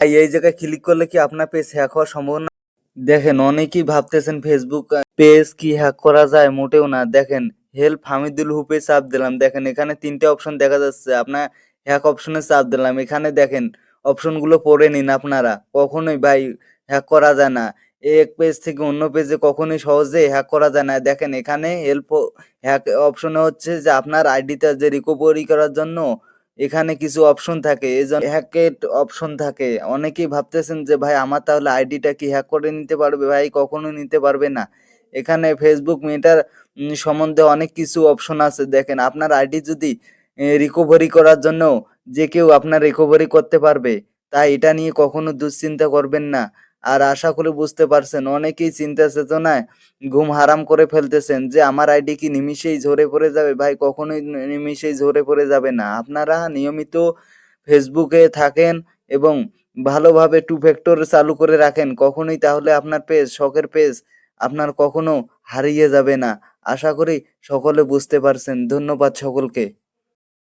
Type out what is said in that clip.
এই জায়গায় ক্লিক করলে কি আপনার পেজ হ্যাক হওয়ার সম্ভাবনা? দেখেন, অনেকেই ভাবতেছেন ফেসবুক পেজ কি হ্যাক করা যায়, মোটেও না। দেখেন, হেল্প হামিদুল হুপে চাপ দিলাম, দেখেন এখানে 3টে অপশন দেখা যাচ্ছে। আপনার হ্যাক অপশনে চাপ দিলাম, এখানে দেখেন অপশনগুলো পড়ে নিন আপনারা। কখনোই ভাই হ্যাক করা যায় না। এক পেজ থেকে অন্য পেজে কখনোই সহজে হ্যাক করা যায় না। দেখেন এখানে হেল্প হ্যাক অপশনে হচ্ছে যে আপনার আইডিটা যে রিকভারি করার জন্য এখানে কিছু অপশন থাকে, এজন্য হ্যাকের অপশন থাকে। অনেকেই ভাবতেছেন যে ভাই আমার তাহলে আইডিটা কি হ্যাক করে নিতে পারবে? ভাই কখনো নিতে পারবে না। এখানে ফেসবুক মেটার সম্বন্ধে অনেক কিছু অপশন আছে। দেখেন আপনার আইডি যদি রিকভারি করার জন্য যে কেউ আপনার রিকভারি করতে পারবে, তাই এটা নিয়ে কখনো দুশ্চিন্তা করবেন না। আর আশা করি বুঝতে পারছেন, অনেকেই চিন্তা চেতনায় ঘুম হারাম করে ফেলতেছেন যে আমার আইডি কি নিমিষেই ঝরে পড়ে যাবে? ভাই কখনোই নিমিষেই ঝরে পড়ে যাবে না। আপনারা নিয়মিত ফেসবুকে থাকেন এবং ভালোভাবে টু ফ্যাক্টর চালু করে রাখেন, কখনোই তাহলে আপনার পেজ, শখের পেজ আপনার কখনো হারিয়ে যাবে না। আশা করি সকলে বুঝতে পারছেন। ধন্যবাদ সকলকে।